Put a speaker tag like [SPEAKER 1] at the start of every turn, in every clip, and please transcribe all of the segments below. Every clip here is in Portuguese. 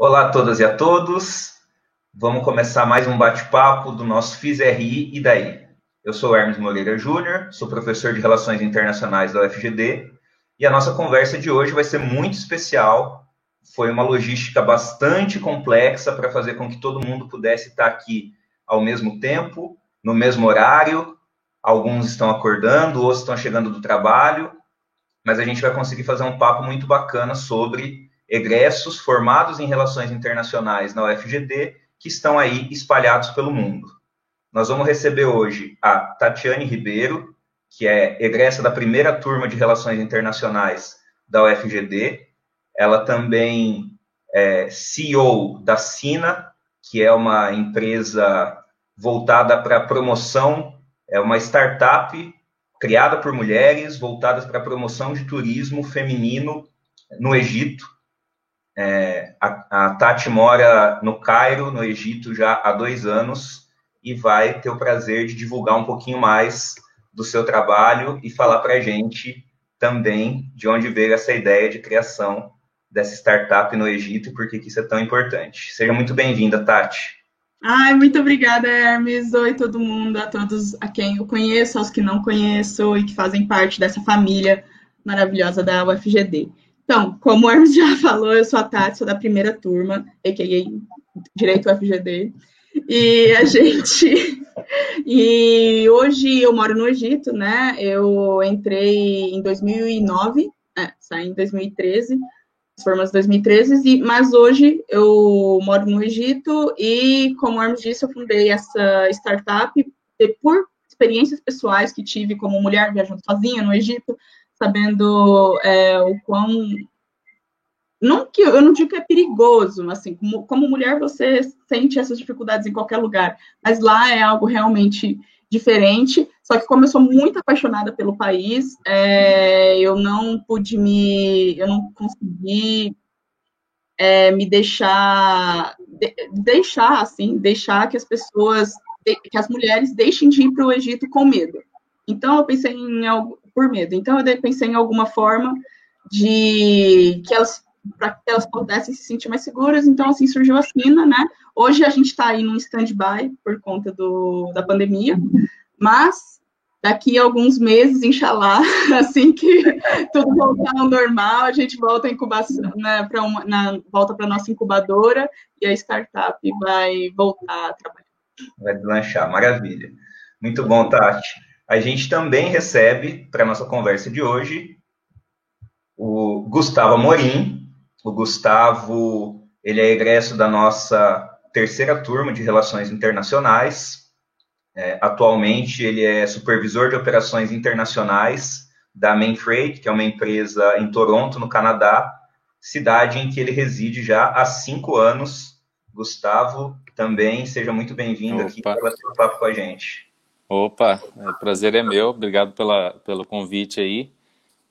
[SPEAKER 1] Olá a todas e a todos. Vamos começar mais um bate-papo do nosso FISRI e daí. Eu sou Hermes Moreira Júnior, sou professor de Relações Internacionais da UFGD e a nossa conversa de hoje vai ser muito especial. Foi uma logística bastante complexa para fazer com que todo mundo pudesse estar aqui ao mesmo tempo, no mesmo horário. Alguns estão acordando, outros estão chegando do trabalho, mas a gente vai conseguir fazer um papo muito bacana sobre egressos formados em relações internacionais na UFGD que estão aí espalhados pelo mundo. Nós vamos receber hoje a Tatiane Ribeiro, que é egressa da primeira turma de Relações Internacionais da UFGD. Ela também é CEO da Sina, que é uma empresa voltada para a promoção, é uma startup criada por mulheres, voltadas para a promoção de turismo feminino no Egito. A Tati mora no Cairo, no Egito, já há 2 anos, e vai ter o prazer de divulgar um pouquinho mais do seu trabalho e falar para a gente também de onde veio essa ideia de criação dessa startup no Egito e por que isso é tão importante. Seja muito bem-vinda, Tati.
[SPEAKER 2] Ai, muito obrigada, Hermes. Oi, todo mundo, a todos a quem eu conheço, aos que não conheço e que fazem parte dessa família maravilhosa da UFGD. Então, como o Hermes já falou, eu sou a Tati, sou da primeira turma, a.k.a. Direito UFGD, e a gente... E hoje eu moro no Egito, né? Eu entrei em 2009, saí em 2013, formamos em 2013, mas hoje eu moro no Egito e, como o Hermes disse, eu fundei essa startup por experiências pessoais que tive como mulher viajando sozinha no Egito, sabendo o quão... Não que eu não digo que é perigoso, mas assim, como mulher você sente essas dificuldades em qualquer lugar, mas lá é algo realmente diferente. Só que como eu sou muito apaixonada pelo país, eu não consegui me deixar que as mulheres deixem de ir para o Egito com medo. Então eu pensei em algo por medo. Então eu pensei em alguma forma de que para que elas pudessem se sentir mais seguras. Então assim surgiu a Sina, né? Hoje a gente está aí num stand-by por conta da pandemia, mas daqui a alguns meses, inshallah, assim que tudo voltar ao normal, a gente volta a incubação, né, volta para a nossa incubadora e a startup vai voltar a trabalhar.
[SPEAKER 1] Vai deslanchar, maravilha. Muito bom, Tati. A gente também recebe, para a nossa conversa de hoje, o Gustavo Amorim. O Gustavo, ele é egresso da nossa terceira turma de Relações Internacionais. Atualmente, ele é supervisor de operações internacionais da Mainfreight, que é uma empresa em Toronto, no Canadá, cidade em que ele reside já há 5 anos. Gustavo, também seja muito bem-vindo aqui para bater um papo com a gente.
[SPEAKER 3] Opa, o prazer é meu, obrigado pelo convite aí.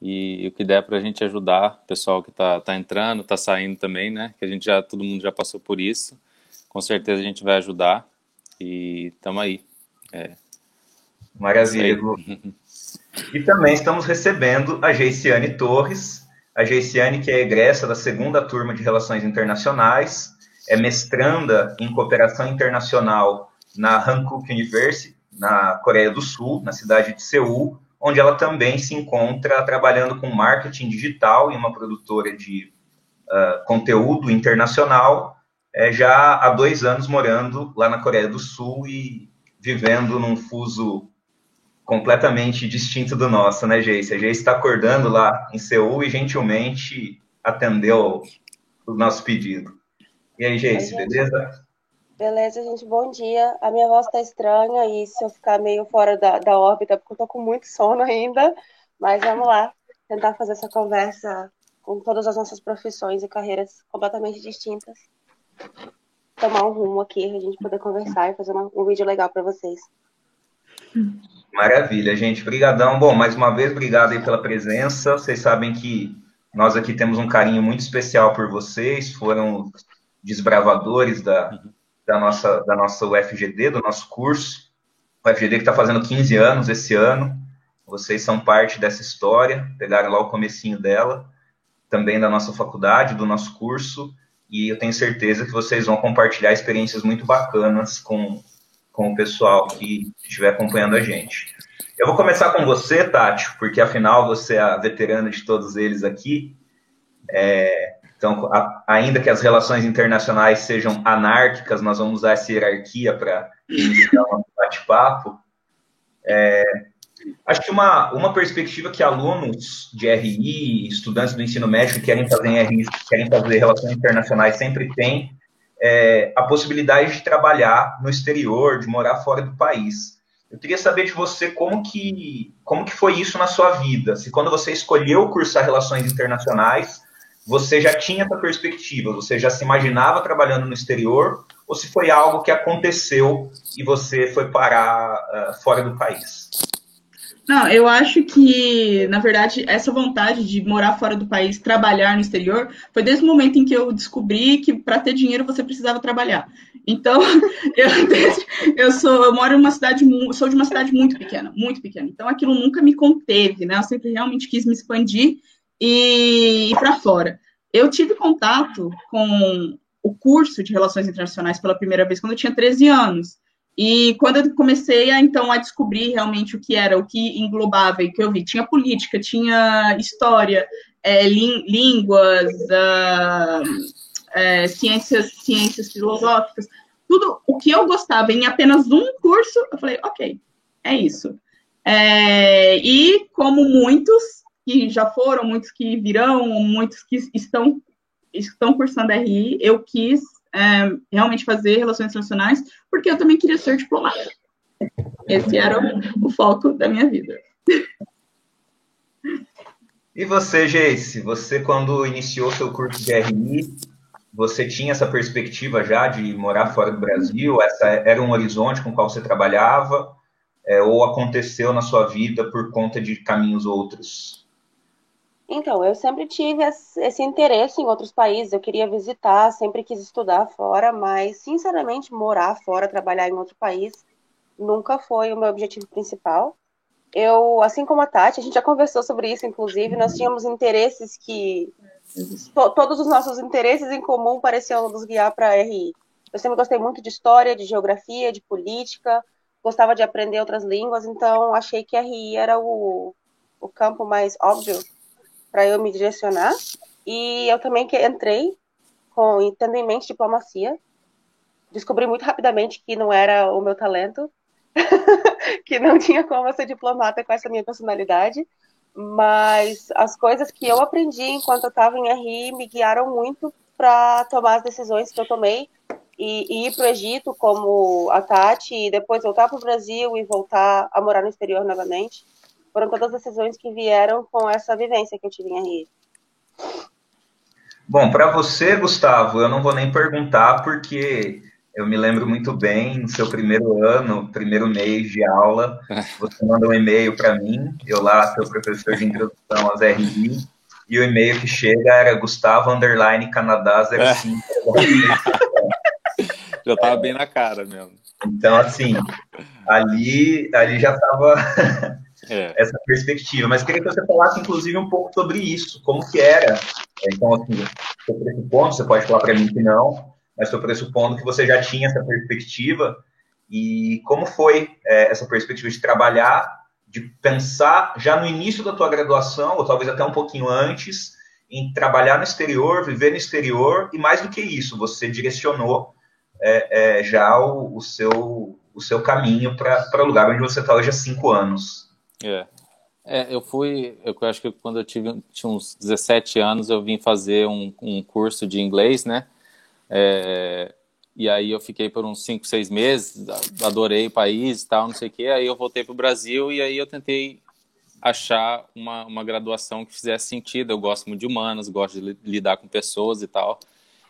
[SPEAKER 3] E o que der para a gente ajudar o pessoal que tá entrando, tá saindo também, né? Que todo mundo já passou por isso. Com certeza a gente vai ajudar. E tamo aí.
[SPEAKER 1] Maravilha, Gu. E também estamos recebendo a Geiciane Torres. A Geiciane, que é egressa da segunda turma de Relações Internacionais, é mestranda em Cooperação Internacional na Hankook University, na Coreia do Sul, na cidade de Seul, onde ela também se encontra trabalhando com marketing digital em uma produtora de conteúdo internacional, já há 2 anos morando lá na Coreia do Sul e vivendo num fuso completamente distinto do nosso, né, Geice? A Geice está acordando lá em Seul e gentilmente atendeu o nosso pedido. E aí, Geice, beleza?
[SPEAKER 4] Beleza, gente, bom dia. A minha voz tá estranha e se eu ficar meio fora da órbita, porque eu tô com muito sono ainda, mas vamos lá, tentar fazer essa conversa com todas as nossas profissões e carreiras completamente distintas. Tomar um rumo aqui, a gente poder conversar e fazer um vídeo legal para vocês.
[SPEAKER 1] Maravilha, gente. Brigadão. Bom, mais uma vez, obrigado aí pela presença. Vocês sabem que nós aqui temos um carinho muito especial por vocês. Foram desbravadores da nossa UFGD, do nosso curso. O UFGD que está fazendo 15 anos esse ano. Vocês são parte dessa história. Pegaram lá o comecinho dela. Também da nossa faculdade, do nosso curso. e eu tenho certeza que vocês vão compartilhar experiências muito bacanas com o pessoal que estiver acompanhando a gente. Eu vou começar com você, Tati, porque afinal você é a veterana de todos eles aqui. Então, ainda que as relações internacionais sejam anárquicas, nós vamos usar essa hierarquia para iniciar um bate-papo. Acho que uma perspectiva que alunos de RI, estudantes do ensino médio que querem fazer em RI, querem fazer relações internacionais, sempre têm a possibilidade de trabalhar no exterior, de morar fora do país. Eu queria saber de você como que foi isso na sua vida. Se quando você escolheu cursar relações internacionais, você já tinha essa perspectiva, você já se imaginava trabalhando no exterior, ou se foi algo que aconteceu e você foi parar fora do país?
[SPEAKER 2] Não, eu acho que, na verdade, essa vontade de morar fora do país, trabalhar no exterior, foi desde o momento em que eu descobri que para ter dinheiro você precisava trabalhar. Então, eu moro em uma cidade, sou de uma cidade muito pequena, muito pequena. Então, aquilo nunca me conteve, né? Eu sempre realmente quis me expandir e ir para fora. Eu tive contato com o curso de Relações Internacionais pela primeira vez quando eu tinha 13 anos. E quando eu comecei a descobrir realmente o que era, o que englobava, e o que eu vi, tinha política, tinha história, línguas, ciências filosóficas, tudo o que eu gostava em apenas um curso, eu falei, ok, é isso. E como muitos que já foram, muitos que virão, muitos que estão cursando RI, eu quis realmente fazer relações internacionais, porque eu também queria ser diplomata. Esse era o foco da minha vida.
[SPEAKER 1] E você, Geice? Você, quando iniciou seu curso de RI, você tinha essa perspectiva já de morar fora do Brasil? Essa era um horizonte com o qual você trabalhava? Ou aconteceu na sua vida por conta de caminhos outros?
[SPEAKER 4] Então, eu sempre tive esse interesse em outros países, eu queria visitar, sempre quis estudar fora, mas, sinceramente, morar fora, trabalhar em outro país, nunca foi o meu objetivo principal. Eu, assim como a Tati, a gente já conversou sobre isso, inclusive, nós tínhamos interesses que... todos os nossos interesses em comum pareciam nos guiar para a RI. Eu sempre gostei muito de história, de geografia, de política, gostava de aprender outras línguas, então achei que a RI era o campo mais óbvio para eu me direcionar, e eu também entrei tendo em mente diplomacia. Descobri muito rapidamente que não era o meu talento, que não tinha como eu ser diplomata com essa minha personalidade, mas as coisas que eu aprendi enquanto eu estava em RI me guiaram muito para tomar as decisões que eu tomei e ir para o Egito como a Tati, e depois voltar para o Brasil e voltar a morar no exterior novamente. Foram todas as decisões que vieram com essa vivência que eu tive em RI.
[SPEAKER 1] Bom, para você, Gustavo, eu não vou nem perguntar, porque eu me lembro muito bem, no seu primeiro ano, primeiro mês de aula, você mandou um e-mail para mim, eu lá, seu professor de introdução às RI, e o e-mail que chega era Gustavo_Canadá 05.
[SPEAKER 3] Já estava bem na cara mesmo.
[SPEAKER 1] Então, assim, ali já estava... essa perspectiva, mas queria que você falasse, inclusive, um pouco sobre isso, como que era. Então, assim, estou pressupondo, você pode falar para mim que não, mas estou pressupondo que você já tinha essa perspectiva, e como foi essa perspectiva de trabalhar, de pensar já no início da tua graduação, ou talvez até um pouquinho antes, em trabalhar no exterior, viver no exterior, e mais do que isso, você direcionou já o seu caminho para o lugar onde você está hoje há 5 anos.
[SPEAKER 3] Eu acho que quando eu tinha uns 17 anos, eu vim fazer um curso de inglês, né? E aí eu fiquei por uns 5, 6 meses, adorei o país e tal, não sei o quê. Aí eu voltei para o Brasil e aí eu tentei achar uma graduação que fizesse sentido. Eu gosto muito de humanas, gosto de lidar com pessoas e tal,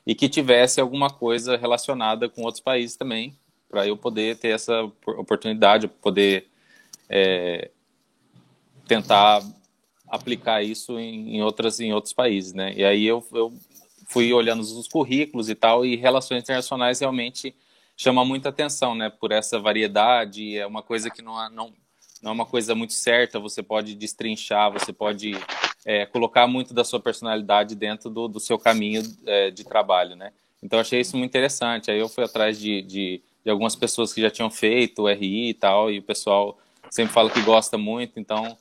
[SPEAKER 3] e que tivesse alguma coisa relacionada com outros países também, para eu poder ter essa oportunidade, poder... tentar aplicar isso em outros países, né? E aí eu fui olhando os currículos e tal, e relações internacionais realmente chama muita atenção, né? Por essa variedade, é uma coisa que não é uma coisa muito certa, você pode destrinchar, você pode colocar muito da sua personalidade dentro do seu caminho de trabalho, né? Então, eu achei isso muito interessante. Aí eu fui atrás de algumas pessoas que já tinham feito o RI e tal, e o pessoal sempre fala que gosta muito, então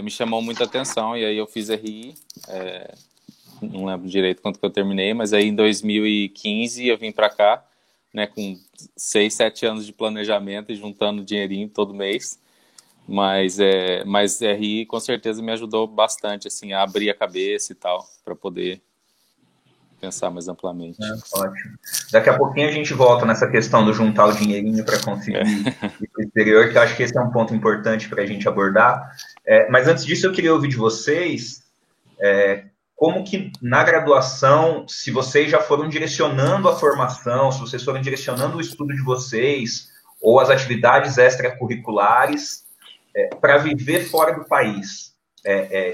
[SPEAKER 3] me chamou muita atenção, e aí eu fiz RI, não lembro direito quanto que eu terminei, mas aí em 2015 eu vim para cá, né, com 6, 7 anos de planejamento e juntando dinheirinho todo mês, mas RI com certeza me ajudou bastante, assim, a abrir a cabeça e tal, para poder pensar mais amplamente.
[SPEAKER 1] Ótimo. Daqui a pouquinho a gente volta nessa questão do juntar o dinheirinho para conseguir ir para o exterior, que eu acho que esse é um ponto importante para a gente abordar. Mas antes disso, eu queria ouvir de vocês como que na graduação, se vocês já foram direcionando a formação, se vocês foram direcionando o estudo de vocês, ou as atividades extracurriculares, para viver fora do país.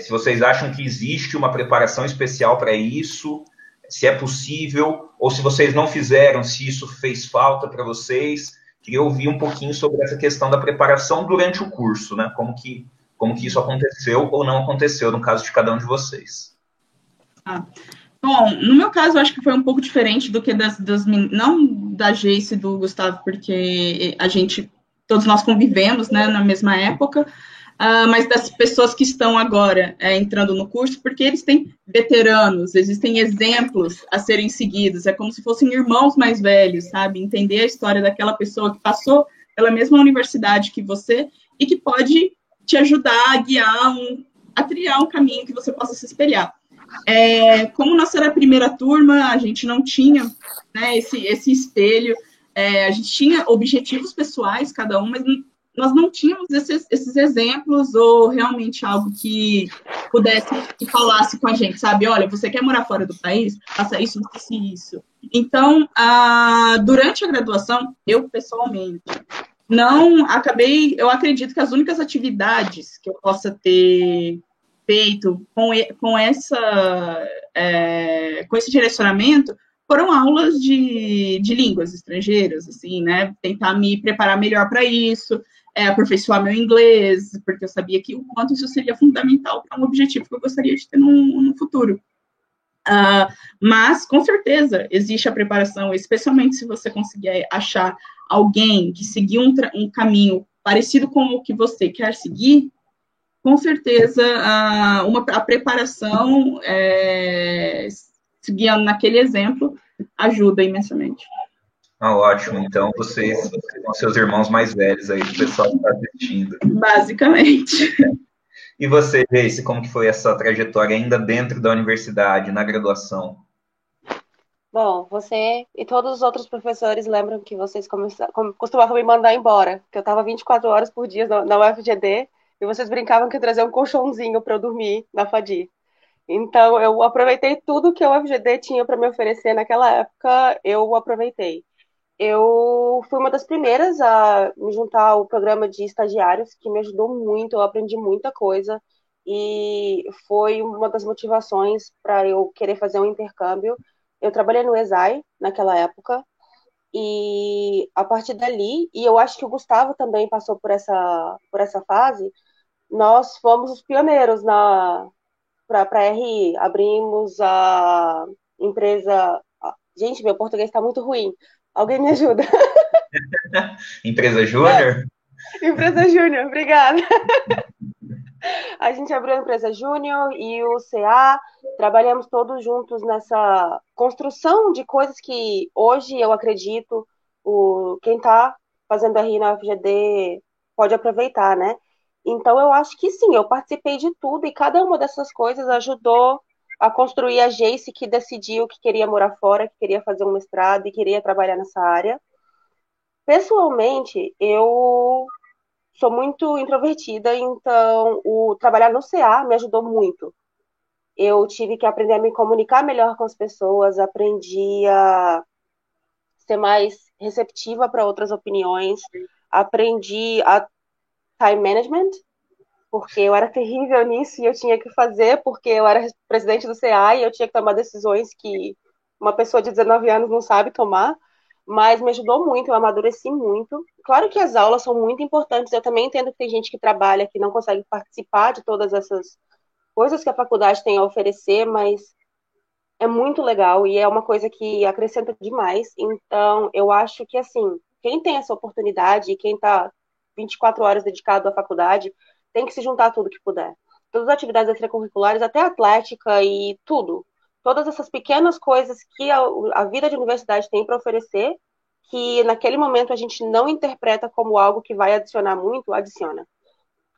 [SPEAKER 1] Se vocês acham que existe uma preparação especial para isso, se é possível, ou se vocês não fizeram, se isso fez falta para vocês. Queria ouvir um pouquinho sobre essa questão da preparação durante o curso, né? Como que isso aconteceu ou não aconteceu, no caso de cada um de vocês.
[SPEAKER 2] Bom, no meu caso, eu acho que foi um pouco diferente do que não da Geice e do Gustavo, porque todos nós convivemos, né, na mesma época, mas das pessoas que estão agora entrando no curso, porque eles têm veteranos, existem exemplos a serem seguidos, é como se fossem irmãos mais velhos, sabe? Entender a história daquela pessoa que passou pela mesma universidade que você e que pode te ajudar a guiar, a trilhar um caminho que você possa se espelhar. Como nossa era a primeira turma, a gente não tinha, né, esse espelho, a gente tinha objetivos pessoais, cada um, mas nós não tínhamos esses exemplos ou realmente algo que pudesse e falasse com a gente, sabe? Olha, você quer morar fora do país? Faça isso, isso. Então, durante a graduação, eu pessoalmente eu acredito que as únicas atividades que eu possa ter feito com esse direcionamento foram aulas de línguas estrangeiras, assim, né? Tentar me preparar melhor para isso, aperfeiçoar meu inglês, porque eu sabia que o quanto isso seria fundamental para um objetivo que eu gostaria de ter no futuro. Mas, com certeza, existe a preparação, especialmente se você conseguir achar alguém que seguiu um caminho parecido com o que você quer seguir. Com certeza, a preparação, seguindo naquele exemplo, ajuda imensamente.
[SPEAKER 1] Ótimo. Então, vocês são seus irmãos mais velhos aí, do pessoal que está assistindo.
[SPEAKER 2] Basicamente.
[SPEAKER 1] E você, Geice, como que foi essa trajetória ainda dentro da universidade, na graduação?
[SPEAKER 4] Bom, você e todos os outros professores lembram que vocês costumavam me mandar embora, que eu estava 24 horas por dia na UFGD, e vocês brincavam que eu trazia um colchãozinho para eu dormir na FADI. Então, eu aproveitei tudo que a UFGD tinha para me oferecer naquela época, eu aproveitei. Eu fui uma das primeiras a me juntar ao programa de estagiários, que me ajudou muito, eu aprendi muita coisa, e foi uma das motivações para eu querer fazer um intercâmbio. Eu trabalhei no ESAI naquela época, e a partir dali, e eu acho que o Gustavo também passou por essa fase, nós fomos os pioneiros para a RI, abrimos a empresa... Gente, meu português está muito ruim. Alguém me ajuda?
[SPEAKER 1] Empresa Júnior?
[SPEAKER 4] Empresa Júnior, obrigada. A gente abriu a Empresa Júnior e o CA, trabalhamos todos juntos nessa construção de coisas que hoje eu acredito quem está fazendo RI na UFGD pode aproveitar, né? Então eu acho que sim, eu participei de tudo e cada uma dessas coisas ajudou a construir a Geice, que decidiu que queria morar fora, que queria fazer um mestrado e queria trabalhar nessa área. Pessoalmente, eu sou muito introvertida, então trabalhar no CA me ajudou muito. Eu tive que aprender a me comunicar melhor com as pessoas, aprendi a ser mais receptiva para outras opiniões, aprendi a time management, porque eu era terrível nisso e eu tinha que fazer, porque eu era presidente do CA e eu tinha que tomar decisões que uma pessoa de 19 anos não sabe tomar, mas me ajudou muito, eu amadureci muito. Claro que as aulas são muito importantes, eu também entendo que tem gente que trabalha, que não consegue participar de todas essas coisas que a faculdade tem a oferecer, mas é muito legal e é uma coisa que acrescenta demais. Então, eu acho que, assim, quem tem essa oportunidade, quem está 24 horas dedicado à faculdade, tem que se juntar a tudo que puder. Todas as atividades extracurriculares, até atlética e tudo. Todas essas pequenas coisas que a vida de universidade tem para oferecer, que naquele momento a gente não interpreta como algo que vai adicionar muito, adiciona.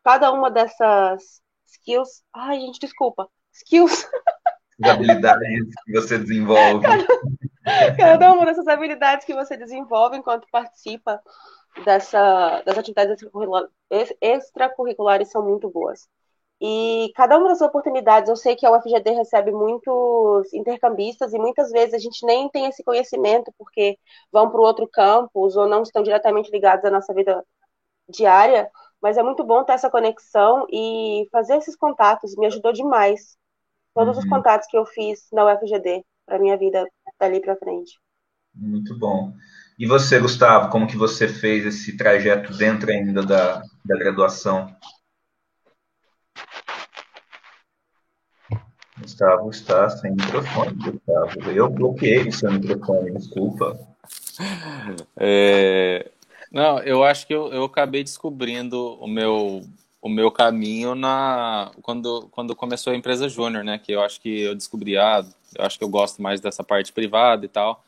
[SPEAKER 4] Cada uma dessas skills. Ai, gente, desculpa. Skills.
[SPEAKER 1] As habilidades que você desenvolve.
[SPEAKER 4] Cada uma dessas habilidades que você desenvolve enquanto participa das atividades extracurriculares são muito boas. E cada uma das oportunidades, eu sei que a UFGD recebe muitos intercambistas e muitas vezes a gente nem tem esse conhecimento porque vão para o outro campus ou não estão diretamente ligados à nossa vida diária, mas é muito bom ter essa conexão e fazer esses contatos, me ajudou demais. Todos os contatos que eu fiz na UFGD para minha vida dali para frente.
[SPEAKER 1] Muito bom. E você, Gustavo, como que você fez esse trajeto dentro ainda da graduação? Gustavo está sem microfone, Gustavo. Eu bloqueei o seu microfone, desculpa.
[SPEAKER 3] Não, eu acho que eu acabei descobrindo o meu caminho quando começou a empresa Júnior, né? Que eu acho que eu descobri, eu acho que eu gosto mais dessa parte privada e tal.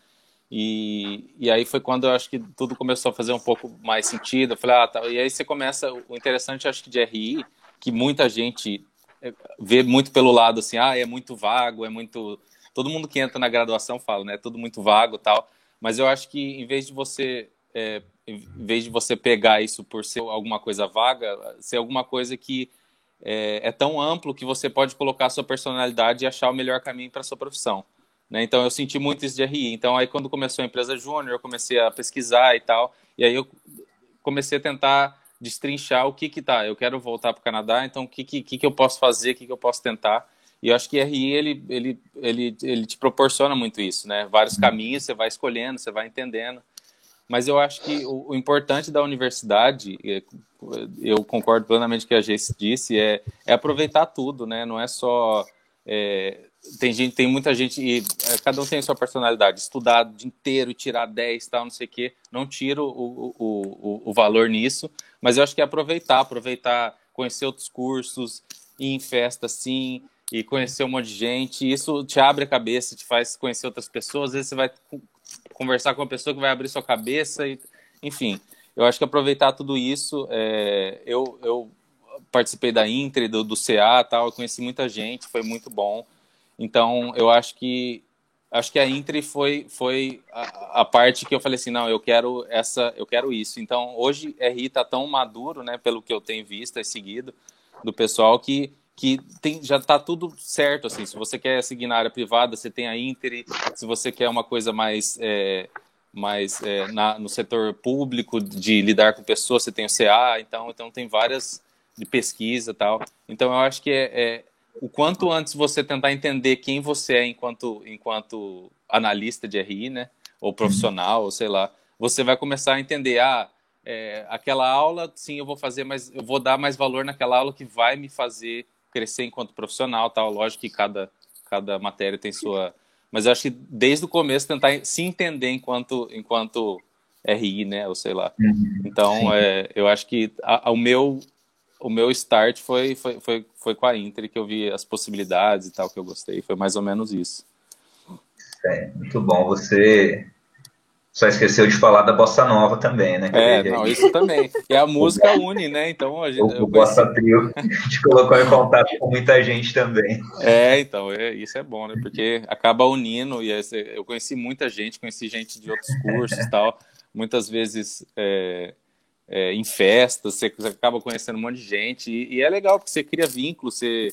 [SPEAKER 3] E aí foi quando eu acho que tudo começou a fazer um pouco mais sentido. Eu falei, tá. E aí você começa, o interessante, acho que de RI, que muita gente vê muito pelo lado assim, é muito vago, é muito... Todo mundo que entra na graduação fala, né? Tudo muito vago e tal. Mas eu acho que em vez de você pegar isso por ser alguma coisa vaga, ser alguma coisa que é tão amplo que você pode colocar a sua personalidade e achar o melhor caminho para a sua profissão. Né? Então, eu senti muito isso de RI. Então, aí quando começou a empresa Júnior, eu comecei a pesquisar e tal. E aí eu comecei a tentar destrinchar o que tá. Eu quero voltar para o Canadá, então o que eu posso fazer, o que eu posso tentar. E eu acho que RI, ele te proporciona muito isso, né? Vários caminhos, você vai escolhendo, você vai entendendo. Mas eu acho que o importante da universidade, eu concordo plenamente com o que a Geice disse, é aproveitar tudo, né? Não é só... tem muita gente, e cada um tem a sua personalidade, estudar o dia inteiro e tirar 10 tal, não sei o quê, não tiro o valor nisso, mas eu acho que é aproveitar, conhecer outros cursos, ir em festa sim, e conhecer um monte de gente, isso te abre a cabeça, te faz conhecer outras pessoas, às vezes você vai conversar com uma pessoa que vai abrir sua cabeça, enfim, eu acho que aproveitar tudo isso, eu participei da Intre, do CA tal, eu conheci muita gente, foi muito bom. Então, eu acho que a Intre foi a parte que eu falei assim, não, eu quero isso. Então, hoje, RI está tão maduro, né, pelo que eu tenho visto e seguido do pessoal, que já está tudo certo, assim. Se você quer seguir na área privada, você tem a Intre. Se você quer uma coisa mais no setor público, de lidar com pessoas, você tem o CA. Então tem várias de pesquisa e tal. Então, eu acho que o quanto antes você tentar entender quem você é enquanto analista de RI, né, ou profissional, ou sei lá, você vai começar a entender, aquela aula, sim, eu vou fazer, mas eu vou dar mais valor naquela aula que vai me fazer crescer enquanto profissional, tal. Lógico que cada matéria tem sua... Mas eu acho que desde o começo tentar se entender enquanto RI, né, ou sei lá. Então, eu acho que o meu start foi com a Inter, que eu vi as possibilidades e tal, que eu gostei. Foi mais ou menos isso.
[SPEAKER 1] Muito bom. Você só esqueceu de falar da Bossa Nova também, né?
[SPEAKER 3] Isso também. E a música une, né? Então,
[SPEAKER 1] o Bossa Trio te colocou em contato com muita gente também.
[SPEAKER 3] Então, isso é bom, né? Porque acaba unindo, e eu conheci muita gente, conheci gente de outros cursos e tal. Muitas vezes... em festas, você acaba conhecendo um monte de gente, e é legal, porque você cria vínculos, você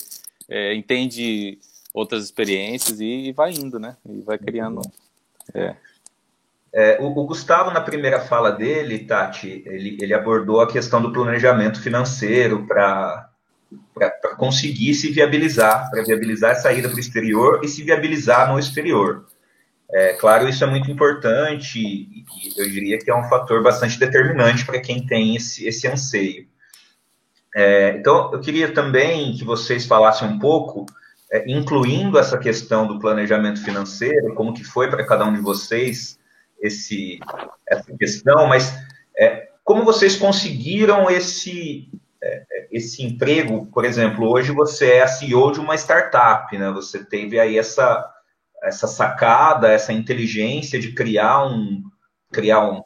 [SPEAKER 3] entende outras experiências e vai indo, né? E vai criando.
[SPEAKER 1] O Gustavo, na primeira fala dele, Tati, ele abordou a questão do planejamento financeiro para conseguir se viabilizar, para viabilizar a saída para o exterior e se viabilizar no exterior. Claro, isso é muito importante e eu diria que é um fator bastante determinante para quem tem esse anseio. Então, eu queria também que vocês falassem um pouco, incluindo essa questão do planejamento financeiro, como que foi para cada um de vocês essa questão, mas como vocês conseguiram esse emprego. Por exemplo, hoje você é a CEO de uma startup, né? Você teve aí essa sacada, essa inteligência de criar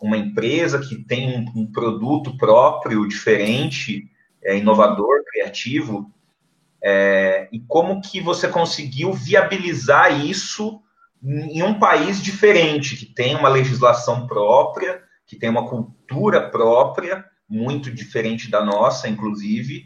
[SPEAKER 1] uma empresa que tem um produto próprio, diferente, inovador, criativo, e como que você conseguiu viabilizar isso em um país diferente, que tem uma legislação própria, que tem uma cultura própria, muito diferente da nossa, inclusive.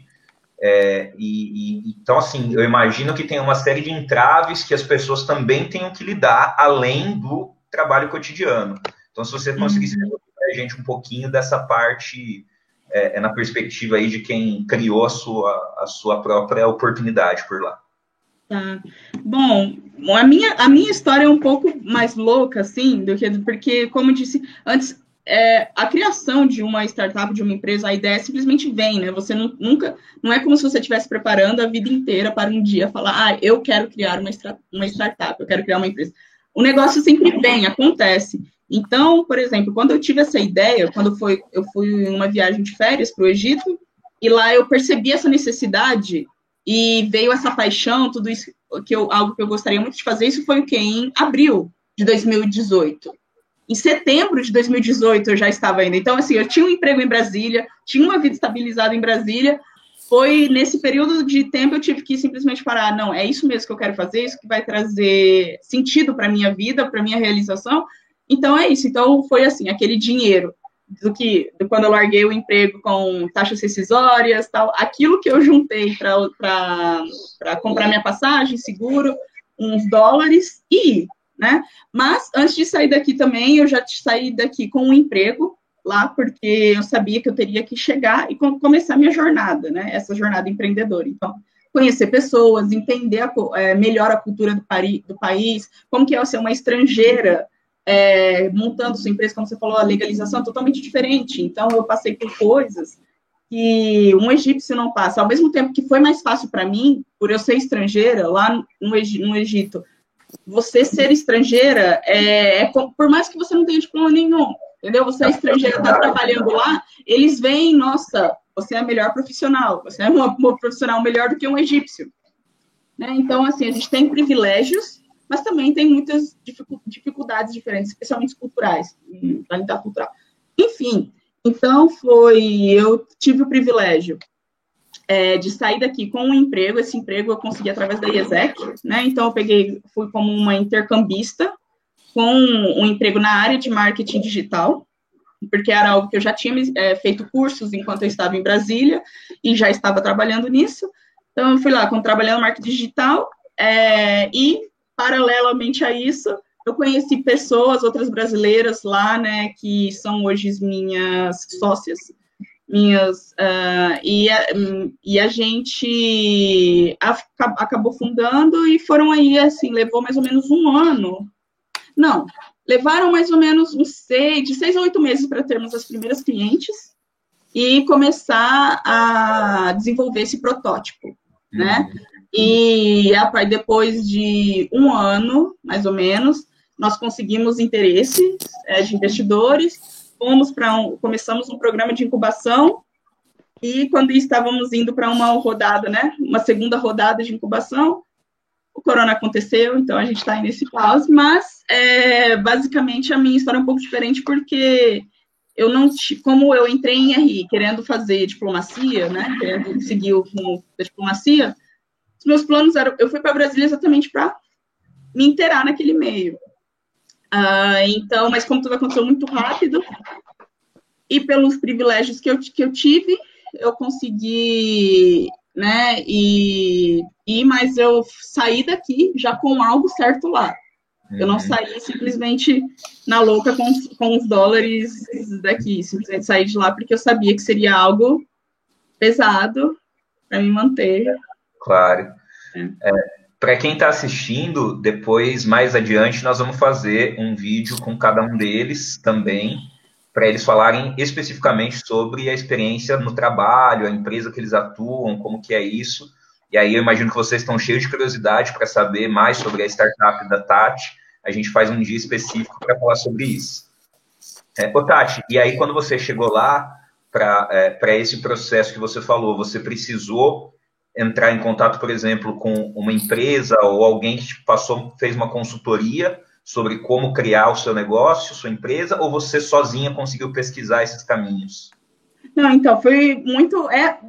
[SPEAKER 1] Então, assim, eu imagino que tem uma série de entraves que as pessoas também tenham que lidar, além do trabalho cotidiano. Então, se você conseguisse responder a gente um pouquinho dessa parte, na perspectiva aí de quem criou a sua própria oportunidade por lá.
[SPEAKER 2] Tá. Bom, a minha história é um pouco mais louca, assim, porque, como eu disse antes, a criação de uma startup, de uma empresa, a ideia simplesmente vem, né? Você não é como se você estivesse preparando a vida inteira para um dia falar, eu quero criar uma startup, eu quero criar uma empresa. O negócio sempre vem, acontece. Então, por exemplo, quando eu tive essa ideia, eu fui em uma viagem de férias para o Egito, e lá eu percebi essa necessidade, e veio essa paixão, tudo isso, algo que eu gostaria muito de fazer, isso foi o quê? Em abril de 2018. Em setembro de 2018 eu já estava indo. Então, assim, eu tinha um emprego em Brasília, tinha uma vida estabilizada em Brasília. Foi nesse período de tempo eu tive que simplesmente parar. Não, é isso mesmo que eu quero fazer, isso que vai trazer sentido para a minha vida, para a minha realização. Então, é isso. Então, foi assim, aquele dinheiro quando eu larguei o emprego com taxas rescisórias, tal, aquilo que eu juntei para comprar minha passagem, seguro, uns dólares e ir, né? Mas, antes de sair daqui também, eu já saí daqui com um emprego lá, porque eu sabia que eu teria que chegar e começar minha jornada, né? Essa jornada empreendedora. Então, conhecer pessoas, entender melhor a cultura do país, como que é ser uma estrangeira, montando sua empresa, como você falou, a legalização é totalmente diferente. Então, eu passei por coisas que um egípcio não passa. Ao mesmo tempo que foi mais fácil para mim, por eu ser estrangeira, lá no Egito, você ser estrangeira, por mais que você não tenha diploma nenhum, entendeu? Você é estrangeira, está trabalhando lá, eles veem, nossa, você é a melhor profissional, você é uma profissional melhor do que um egípcio. Né? Então, assim, a gente tem privilégios, mas também tem muitas dificuldades diferentes, especialmente culturais, para lidar cultural. Enfim, então eu tive o privilégio de sair daqui com um emprego. Esse emprego eu consegui através da IESEC, né? Então eu fui como uma intercambista com um emprego na área de marketing digital, porque era algo que eu já tinha feito cursos enquanto eu estava em Brasília e já estava trabalhando nisso. Então eu fui lá trabalhando no marketing digital e paralelamente a isso eu conheci pessoas, outras brasileiras lá, né, que são hoje minhas sócias, e a gente acabou fundando e foram aí, assim, levou mais ou menos um ano. Não, levaram mais ou menos de 6 a 8 meses para termos as primeiras clientes e começar a desenvolver esse protótipo, né? E depois de um ano, mais ou menos, nós conseguimos interesse de investidores, começamos um programa de incubação, e quando estávamos indo para uma rodada, né, uma segunda rodada de incubação, o corona aconteceu, então a gente está aí nesse pause, mas basicamente a minha história é um pouco diferente, porque como eu entrei em RI querendo fazer diplomacia, né, querendo seguir o rumo da diplomacia, os meus planos eram, eu fui para Brasília exatamente para me inteirar naquele meio. Então, mas como tudo aconteceu muito rápido, e pelos privilégios que eu tive, eu consegui, né, mas eu saí daqui já com algo certo lá. Eu não saí simplesmente na louca com os dólares daqui, simplesmente saí de lá porque eu sabia que seria algo pesado para me manter.
[SPEAKER 1] Claro. Para quem está assistindo, depois, mais adiante, nós vamos fazer um vídeo com cada um deles também, para eles falarem especificamente sobre a experiência no trabalho, a empresa que eles atuam, como que é isso. E aí eu imagino que vocês estão cheios de curiosidade para saber mais sobre a startup da Tati. A gente faz um dia específico para falar sobre isso. Ô, Tati, e aí quando você chegou lá para esse processo que você falou, você precisou entrar em contato, por exemplo, com uma empresa ou alguém que te fez uma consultoria sobre como criar o seu negócio, sua empresa, ou você sozinha conseguiu pesquisar esses caminhos?
[SPEAKER 2] Não, então, foi muito. É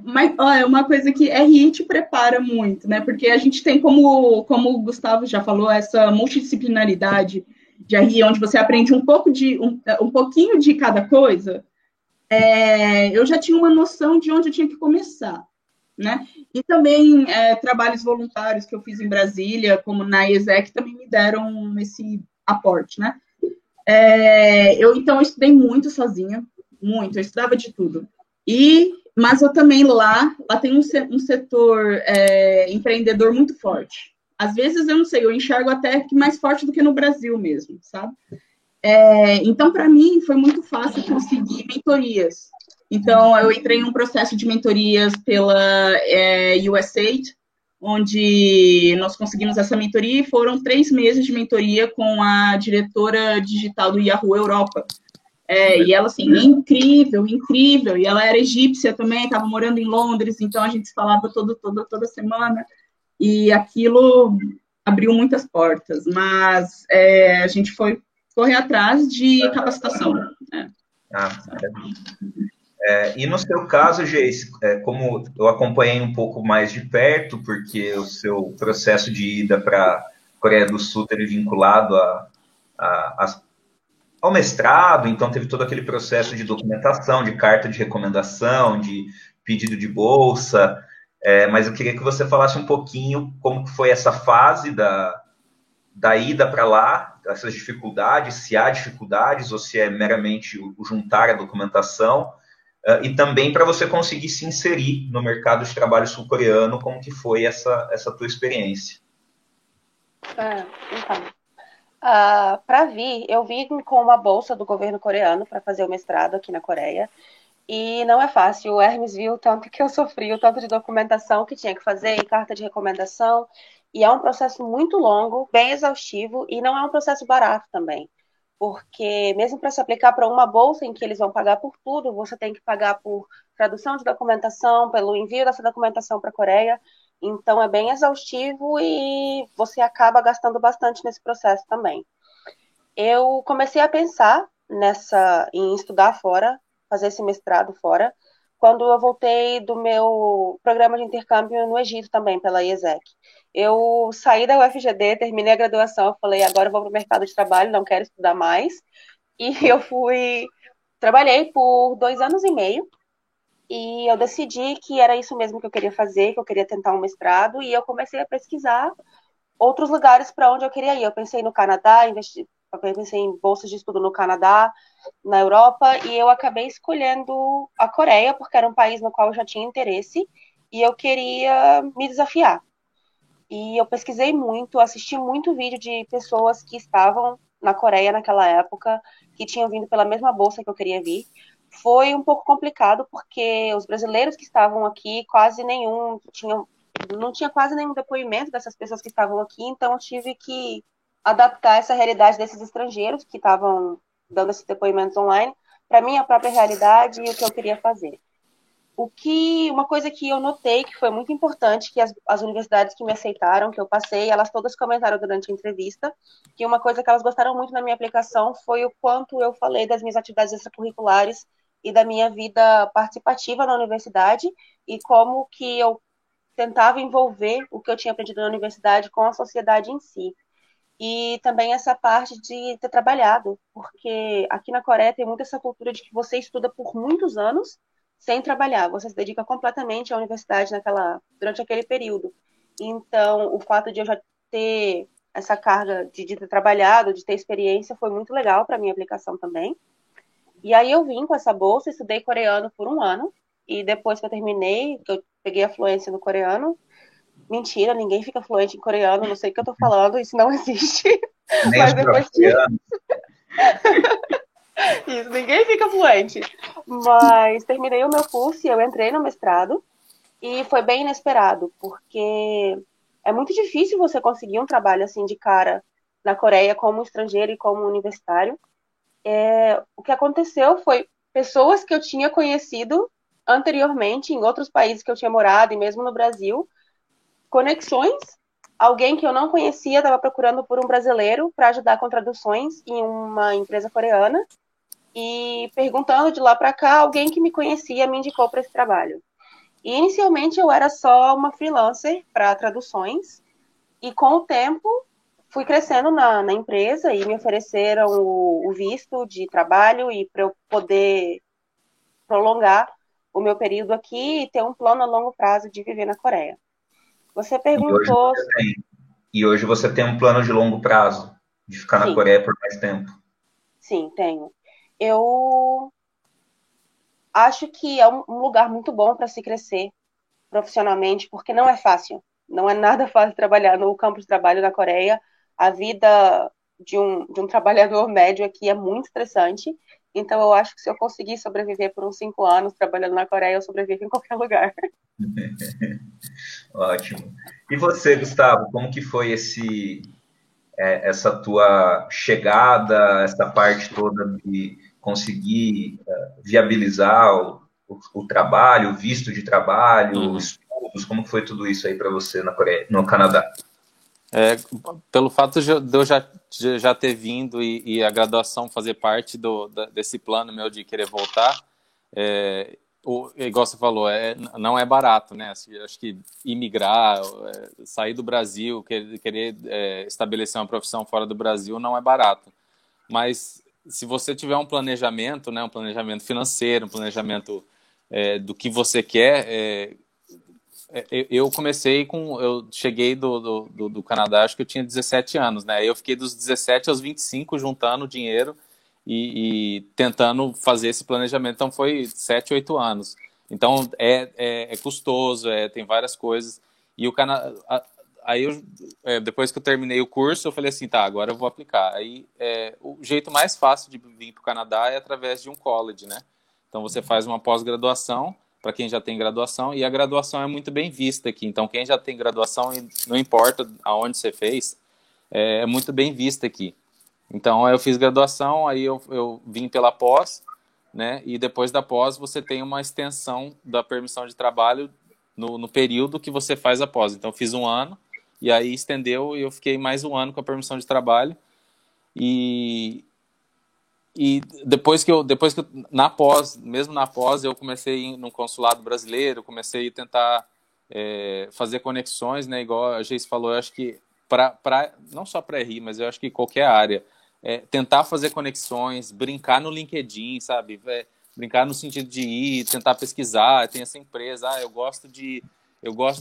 [SPEAKER 2] uma coisa que RI te prepara muito, né? Porque a gente tem, como o Gustavo já falou, essa multidisciplinaridade de RI, onde você aprende um pouquinho de cada coisa. Eu já tinha uma noção de onde eu tinha que começar, né? E também trabalhos voluntários que eu fiz em Brasília, como na ESEC, também me deram esse aporte, né? Então, eu estudei muito sozinha, muito, eu estudava de tudo. Mas eu também lá tem um setor empreendedor muito forte. Às vezes, eu não sei, eu enxergo até que mais forte do que no Brasil mesmo, sabe? Então, para mim, foi muito fácil conseguir mentorias. Então, eu entrei em um processo de mentorias pela USAID, onde nós conseguimos essa mentoria e foram 3 meses de mentoria com a diretora digital do Yahoo Europa. E ela, assim, incrível, incrível. E ela era egípcia também, estava morando em Londres, então a gente se falava toda semana. E aquilo abriu muitas portas. Mas a gente foi correr atrás de capacitação.
[SPEAKER 1] Maravilha. E no seu caso, Geice, como eu acompanhei um pouco mais de perto, porque o seu processo de ida para a Coreia do Sul teve vinculado ao mestrado, então teve todo aquele processo de documentação, de carta de recomendação, de pedido de bolsa, mas eu queria que você falasse um pouquinho como foi essa fase da ida para lá, essas dificuldades, se há dificuldades ou se é meramente o juntar a documentação, e também para você conseguir se inserir no mercado de trabalho sul-coreano, como que foi essa tua experiência?
[SPEAKER 4] Então, para vir, eu vim com uma bolsa do governo coreano para fazer o mestrado aqui na Coreia, e não é fácil. O Hermes viu o tanto que eu sofri, o tanto de documentação que tinha que fazer, e carta de recomendação, e é um processo muito longo, bem exaustivo, e não é um processo barato também. Porque mesmo para se aplicar para uma bolsa em que eles vão pagar por tudo, você tem que pagar por tradução de documentação, pelo envio dessa documentação para a Coreia. Então, é bem exaustivo e você acaba gastando bastante nesse processo também. Eu comecei a pensar em estudar fora, fazer esse mestrado fora, quando eu voltei do meu programa de intercâmbio no Egito também, pela IESEC. Eu saí da UFGD, terminei a graduação, eu falei, agora eu vou para o mercado de trabalho, não quero estudar mais. E eu trabalhei por 2 anos e meio, e eu decidi que era isso mesmo que eu queria fazer, que eu queria tentar um mestrado, e eu comecei a pesquisar outros lugares para onde eu queria ir. Eu pensei no Canadá, eu pensei em bolsas de estudo no Canadá, na Europa, e eu acabei escolhendo a Coreia, porque era um país no qual eu já tinha interesse, e eu queria me desafiar. E eu pesquisei muito, assisti muito vídeo de pessoas que estavam na Coreia naquela época, que tinham vindo pela mesma bolsa que eu queria vir. Foi um pouco complicado, porque os brasileiros que estavam aqui, não tinha quase nenhum depoimento dessas pessoas que estavam aqui, então eu tive que adaptar essa realidade desses estrangeiros que estavam dando esses depoimentos online para minha própria realidade e o que eu queria fazer. Uma coisa que eu notei que foi muito importante, que as universidades que me aceitaram, que eu passei, elas todas comentaram durante a entrevista, que uma coisa que elas gostaram muito na minha aplicação foi o quanto eu falei das minhas atividades extracurriculares e da minha vida participativa na universidade, e como que eu tentava envolver o que eu tinha aprendido na universidade com a sociedade em si. E também essa parte de ter trabalhado, porque aqui na Coreia tem muito essa cultura de que você estuda por muitos anos sem trabalhar, você se dedica completamente à universidade durante aquele período. Então, o fato de eu já ter essa carga de ter trabalhado, de ter experiência, foi muito legal para a minha aplicação também. E aí eu vim com essa bolsa, estudei coreano por 1 ano, e depois que eu terminei, que eu peguei a fluência no coreano, mentira, ninguém fica fluente em coreano, não sei o que eu tô falando, isso não existe.
[SPEAKER 1] Nem mas depois
[SPEAKER 4] Isso, ninguém fica fluente. Mas terminei o meu curso e eu entrei no mestrado. E foi bem inesperado, porque é muito difícil você conseguir um trabalho assim de cara na Coreia como estrangeiro e como universitário. O que aconteceu foi pessoas que eu tinha conhecido anteriormente em outros países que eu tinha morado e mesmo no Brasil, conexões. Alguém que eu não conhecia estava procurando por um brasileiro para ajudar com traduções em uma empresa coreana e perguntando de lá para cá, alguém que me conhecia me indicou para esse trabalho. E inicialmente eu era só uma freelancer para traduções e com o tempo fui crescendo na empresa e me ofereceram o visto de trabalho e para eu poder prolongar o meu período aqui e ter um plano a longo prazo de viver na Coreia. Você
[SPEAKER 1] E hoje
[SPEAKER 4] perguntou...
[SPEAKER 1] você tem, e hoje você tem um plano de longo prazo, de ficar na
[SPEAKER 4] Sim,
[SPEAKER 1] Coreia por mais tempo.
[SPEAKER 4] sim, tenho. Eu acho que é um lugar muito bom para se crescer profissionalmente, porque não é fácil. Não é nada fácil trabalhar no campo de trabalho na Coreia. A vida de um trabalhador médio aqui é muito estressante. Então, eu acho que se eu conseguir sobreviver por uns 5 anos trabalhando na Coreia, eu sobrevivo em qualquer lugar.
[SPEAKER 1] Ótimo. E você, Gustavo, como que foi essa tua chegada, essa parte toda de conseguir viabilizar o trabalho, o visto de trabalho, estudos, como foi tudo isso aí para você na Coreia, no Canadá?
[SPEAKER 3] Pelo fato de eu já ter vindo e a graduação fazer parte desse plano meu de querer voltar, igual você falou, não é barato, né? Acho que imigrar, sair do Brasil, querer estabelecer uma profissão fora do Brasil não é barato. Mas se você tiver um planejamento, né, um planejamento financeiro, um planejamento do que você quer, eu cheguei do Canadá, acho que eu tinha 17 anos, né? Eu fiquei dos 17 aos 25 juntando dinheiro e tentando fazer esse planejamento. Então foi 7, 8 anos. Então é custoso, tem várias coisas. E o Canadá, aí depois que eu terminei o curso, eu falei assim, tá, agora eu vou aplicar. Aí o jeito mais fácil de vir para o Canadá é através de um college, né? Então você faz uma pós-graduação para quem já tem graduação, e a graduação é muito bem vista aqui. Então, quem já tem graduação, e não importa aonde você fez, é muito bem vista aqui. Então, eu fiz graduação, aí eu vim pela pós, né? E depois da pós, você tem uma extensão da permissão de trabalho no período que você faz a pós. Então, eu fiz 1 ano, e aí estendeu, e eu fiquei mais 1 ano com a permissão de trabalho. E depois que mesmo na pós, eu comecei a ir no consulado brasileiro, comecei a tentar fazer conexões, né? Igual a Geis falou, eu acho que não só para RI, mas eu acho que qualquer área, tentar fazer conexões, brincar no LinkedIn, sabe? Brincar no sentido de ir, tentar pesquisar, tem essa empresa, eu gosto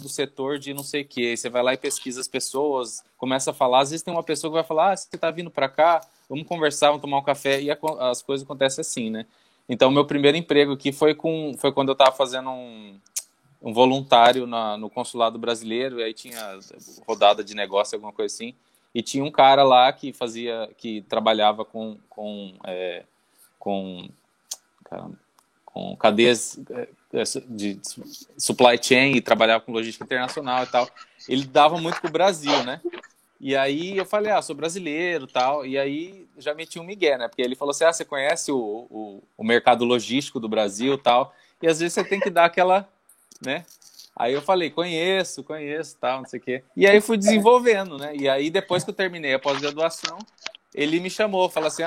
[SPEAKER 3] do setor de não sei o quê. Você vai lá e pesquisa as pessoas, começa a falar. Às vezes tem uma pessoa que vai falar, você está vindo para cá, vamos conversar, vamos tomar um café, e as coisas acontecem assim, né? Então, meu primeiro emprego aqui foi quando eu estava fazendo um voluntário no consulado brasileiro, e aí tinha rodada de negócio, alguma coisa assim, e tinha um cara lá que trabalhava com cadeias de supply chain e trabalhava com logística internacional e tal. Ele dava muito pro Brasil, né? E aí eu falei, sou brasileiro e tal. E aí já meti um migué, né? Porque ele falou assim, você conhece o mercado logístico do Brasil e tal. E às vezes você tem que dar aquela, né? Aí eu falei, conheço, tal, não sei o quê. E aí fui desenvolvendo, né? E aí depois que eu terminei a pós-graduação, ele me chamou, falou assim,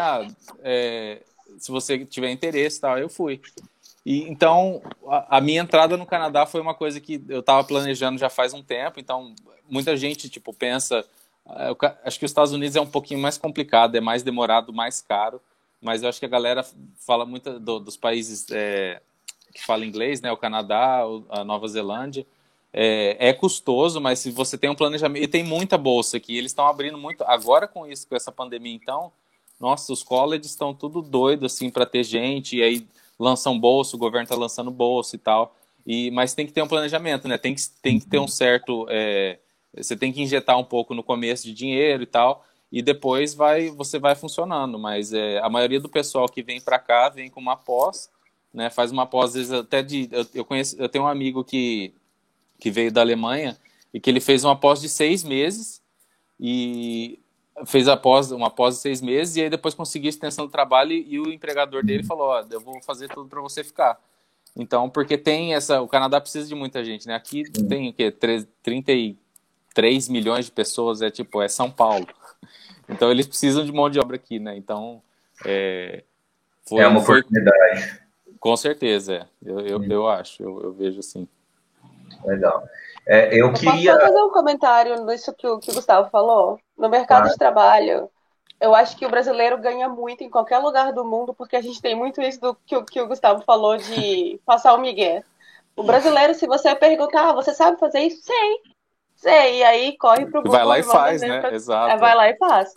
[SPEAKER 3] se você tiver interesse e tal, eu fui. E então, a minha entrada no Canadá foi uma coisa que eu estava planejando já faz um tempo. Então, muita gente, pensa... acho que os Estados Unidos é um pouquinho mais complicado, é mais demorado, mais caro. Mas eu acho que a galera fala muito dos países que falam inglês, né? O Canadá, a Nova Zelândia. É custoso, mas se você tem um planejamento... E tem muita bolsa aqui. Eles estão abrindo muito... Agora, com essa pandemia, então... Nossa, os colleges estão tudo doido, assim, para ter gente. E aí... lançam bolsa, o governo está lançando bolsa e tal, mas tem que ter um planejamento, né? Tem que ter um certo... você tem que injetar um pouco no começo de dinheiro e tal, e depois você vai funcionando. Mas a maioria do pessoal que vem para cá vem com uma pós, né? Faz uma pós, às vezes até eu tenho um amigo que veio da Alemanha e que ele fez uma pós de 6 meses e fez uma pós de 6 meses, e aí depois conseguiu extensão do trabalho, e o empregador dele falou, ó, eu vou fazer tudo para você ficar. Então, porque o Canadá precisa de muita gente, né? Aqui tem o quê? 33 milhões de pessoas, é São Paulo. Então, eles precisam de mão de obra aqui, né? Então,
[SPEAKER 1] é uma oportunidade.
[SPEAKER 3] Com certeza, eu acho, eu vejo assim.
[SPEAKER 1] Legal. Eu queria...
[SPEAKER 4] Posso fazer um comentário nisso que o Gustavo falou? No mercado de trabalho, eu acho que o brasileiro ganha muito em qualquer lugar do mundo, porque a gente tem muito isso do que o Gustavo falou de passar o migué. O brasileiro, se você perguntar, você sabe fazer isso? Sei. E aí corre pro Google.
[SPEAKER 3] Vai lá e faz, né? Exato.
[SPEAKER 4] Vai lá e faz.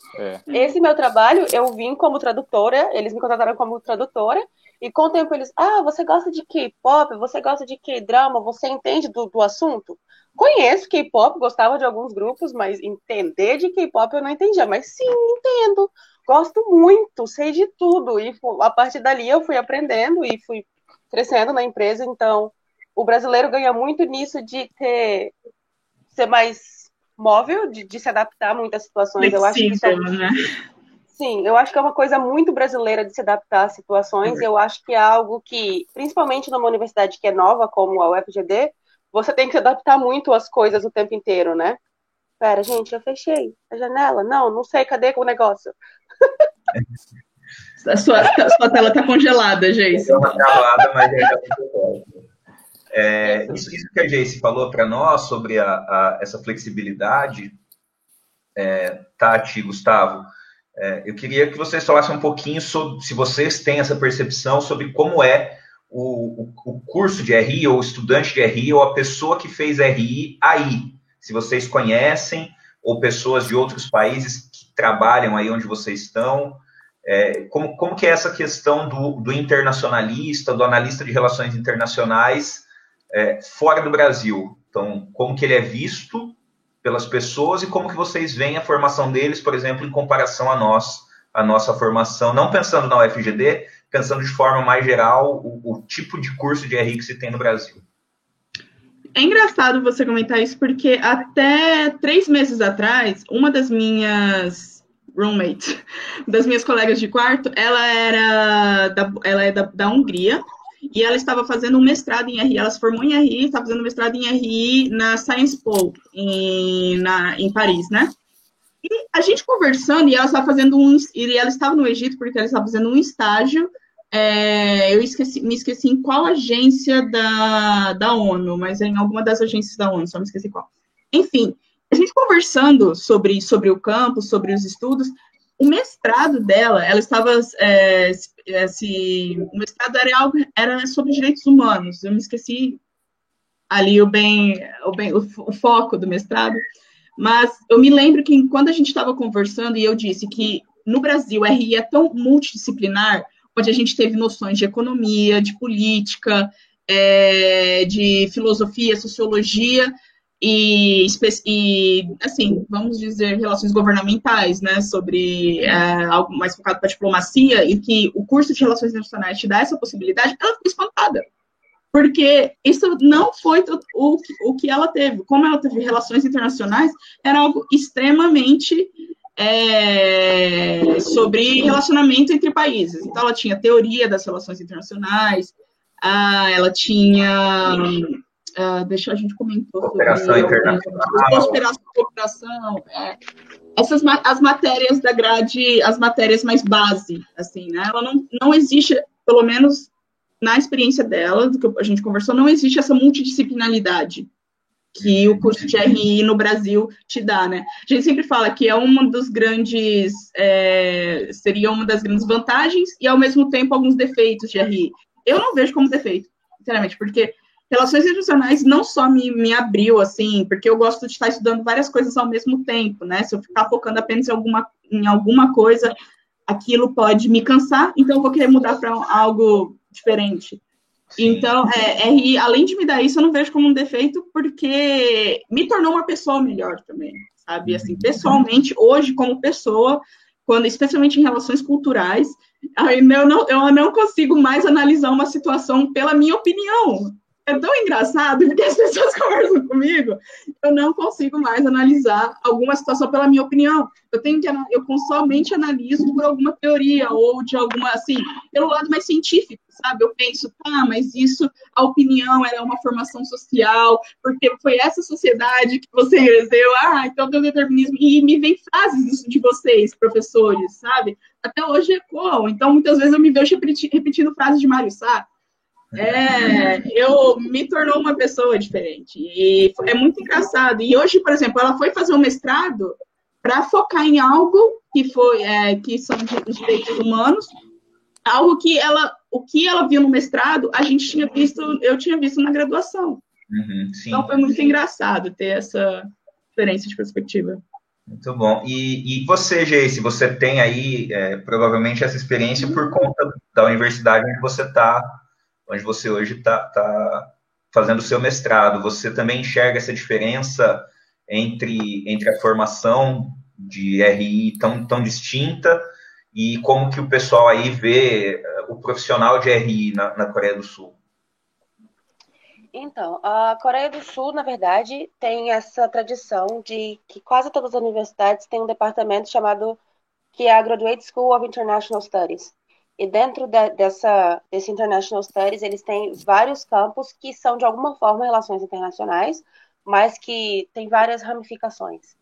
[SPEAKER 4] Esse meu trabalho, eu vim como tradutora, eles me contrataram como tradutora, e com o tempo eles, você gosta de K-pop, você gosta de K-drama, você entende do assunto? Conheço K-pop, gostava de alguns grupos, mas entender de K-pop eu não entendia. Mas sim, entendo. Gosto muito, sei de tudo. E a partir dali eu fui aprendendo e fui crescendo na empresa. Então, o brasileiro ganha muito nisso de ser mais móvel, de se adaptar a muitas situações.
[SPEAKER 2] Flexível,
[SPEAKER 4] eu acho que isso é...
[SPEAKER 2] né?
[SPEAKER 4] Sim, eu acho que é uma coisa muito brasileira de se adaptar a situações. Eu acho que é algo que, principalmente numa universidade que é nova, como a UFGD, você tem que se adaptar muito às coisas o tempo inteiro, né? Pera, gente, eu fechei a janela. Não sei, cadê o negócio?
[SPEAKER 2] A sua tela tá congelada, Geice.
[SPEAKER 1] Tá congelada, mas isso que a Geice falou para nós sobre essa flexibilidade, Tati e Gustavo, eu queria que vocês falassem um pouquinho sobre, se vocês têm essa percepção sobre como é o curso de RI, ou o estudante de RI, ou a pessoa que fez RI aí. Se vocês conhecem, ou pessoas de outros países que trabalham aí onde vocês estão. Como que é essa questão do internacionalista, do analista de relações internacionais fora do Brasil? Então, como que ele é visto pelas pessoas e como que vocês veem a formação deles, por exemplo, em comparação a nossa formação, não pensando na UFGD, pensando de forma mais geral o tipo de curso de RI que se tem no Brasil.
[SPEAKER 2] É engraçado você comentar isso, porque até 3 meses atrás, uma das minhas roommates, das minhas colegas de quarto, ela é da Hungria, e ela estava fazendo um mestrado em RI. Ela se formou em RI, estava fazendo mestrado em RI na Sciences Po, em Paris, né? E a gente conversando, e ela estava no Egito porque ela estava fazendo um estágio. Eu me esqueci em qual agência da ONU, mas em alguma das agências da ONU, só me esqueci qual. Enfim, a gente conversando sobre o campo, sobre os estudos. O mestrado dela, ela estava... o mestrado era sobre direitos humanos. Eu me esqueci ali o foco do mestrado. Mas eu me lembro que quando a gente estava conversando, e eu disse que no Brasil a RI é tão multidisciplinar, onde a gente teve noções de economia, de política, de filosofia, sociologia, e assim, vamos dizer, relações governamentais, né, sobre algo mais focado para diplomacia, e que o curso de Relações Internacionais te dá essa possibilidade. Ela ficou espantada, porque isso não foi o que ela teve. Como ela teve relações internacionais, era algo extremamente sobre relacionamento entre países. Então, ela tinha teoria das relações internacionais, ela tinha... a gente comentou sobre
[SPEAKER 1] cooperação internacional.
[SPEAKER 2] Cooperação, as matérias da grade, as matérias mais base, assim, né? Ela não existe, pelo menos na experiência dela, do que a gente conversou, não existe essa multidisciplinaridade que o curso de RI no Brasil te dá, né? A gente sempre fala que seria uma das grandes vantagens e, ao mesmo tempo, alguns defeitos de RI. Eu não vejo como defeito, sinceramente, porque relações internacionais não só me abriu, assim, porque eu gosto de estar estudando várias coisas ao mesmo tempo, né? Se eu ficar focando apenas em alguma coisa, aquilo pode me cansar, então eu vou querer mudar para algo diferente. Sim. Então, RI, além de me dar isso, eu não vejo como um defeito, porque me tornou uma pessoa melhor também, sabe? Assim, pessoalmente, hoje, como pessoa, quando, especialmente em relações culturais, eu não consigo mais analisar uma situação pela minha opinião. É tão engraçado, porque as pessoas conversam comigo, eu não consigo mais analisar alguma situação pela minha opinião. Eu somente analiso por alguma teoria, ou de alguma, assim, pelo lado mais científico, sabe? Eu penso, mas isso, a opinião, ela é uma formação social, porque foi essa sociedade que você cresceu, então tem o determinismo, e me vem frases disso de vocês, professores, sabe? Até hoje ecoam, então muitas vezes eu me vejo repetindo frases de Mário Sá. Eu me tornou uma pessoa diferente. E é muito engraçado. E hoje, por exemplo, ela foi fazer um mestrado para focar em algo que são os direitos humanos, algo que o que ela viu no mestrado, eu tinha visto na graduação. Então foi muito engraçado ter essa diferença de perspectiva.
[SPEAKER 1] Muito bom. E você, Geice, você tem aí provavelmente essa experiência por conta da universidade onde você hoje está fazendo o seu mestrado. Você também enxerga essa diferença entre a formação de RI tão distinta e como que o pessoal aí vê o profissional de RI na Coreia do Sul?
[SPEAKER 4] Então, a Coreia do Sul, na verdade, tem essa tradição de que quase todas as universidades têm um departamento chamado que é a Graduate School of International Studies. E dentro desse International Studies, eles têm vários campos que são, de alguma forma, relações internacionais, mas que tem várias ramificações.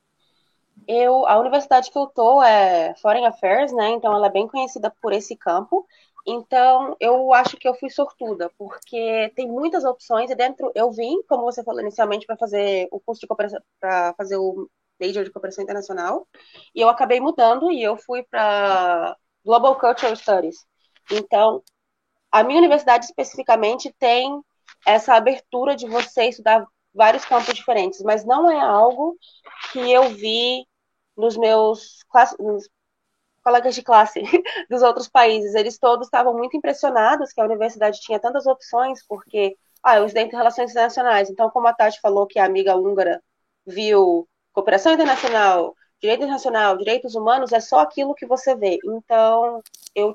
[SPEAKER 4] A universidade que eu tô é Foreign Affairs, né? Então, ela é bem conhecida por esse campo. Então, eu acho que eu fui sortuda, porque tem muitas opções e eu vim, como você falou inicialmente, para fazer o curso de cooperação, para fazer o Major de Cooperação Internacional, e eu acabei mudando e eu fui para Global Cultural Studies. Então, a minha universidade especificamente tem essa abertura de você estudar vários campos diferentes, mas não é algo que eu vi nos meus colegas de classe dos outros países. Eles todos estavam muito impressionados que a universidade tinha tantas opções, porque eu estudei em relações internacionais. Então, como a Tati falou que a amiga húngara viu cooperação internacional, direitos humanos, é só aquilo que você vê. Então, eu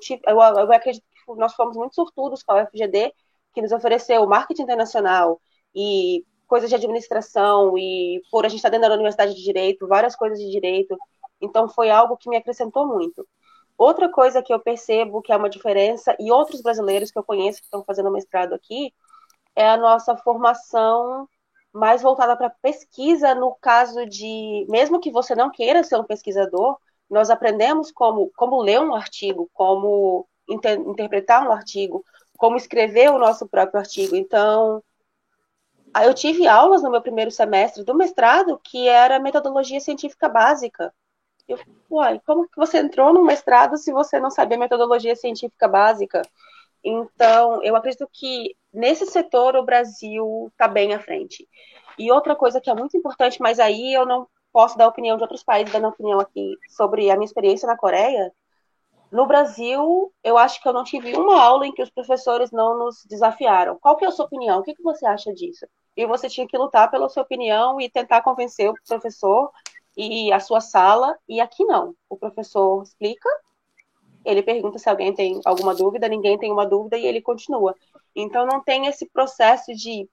[SPEAKER 4] acredito que nós fomos muito sortudos com a UFGD, que nos ofereceu marketing internacional e coisas de administração, e por a gente estar dentro da Universidade de Direito, várias coisas de direito. Então, foi algo que me acrescentou muito. Outra coisa que eu percebo que é uma diferença, e outros brasileiros que eu conheço que estão fazendo mestrado aqui, é a nossa formação mais voltada para pesquisa, no caso de, mesmo que você não queira ser um pesquisador, nós aprendemos como ler um artigo, como interpretar um artigo, como escrever o nosso próprio artigo. Então, eu tive aulas no meu primeiro semestre do mestrado que era metodologia científica básica. Como que você entrou no mestrado se você não sabia metodologia científica básica? Então, eu acredito que nesse setor o Brasil está bem à frente. E outra coisa que é muito importante, mas aí eu não posso dar opinião de outros países, dando opinião aqui sobre a minha experiência na Coreia. No Brasil, eu acho que eu não tive uma aula em que os professores não nos desafiaram. Qual que é a sua opinião? O que você acha disso? E você tinha que lutar pela sua opinião e tentar convencer o professor e a sua sala. E aqui não. O professor explica, ele pergunta se alguém tem alguma dúvida, ninguém tem uma dúvida e ele continua. Então não tem esse processo de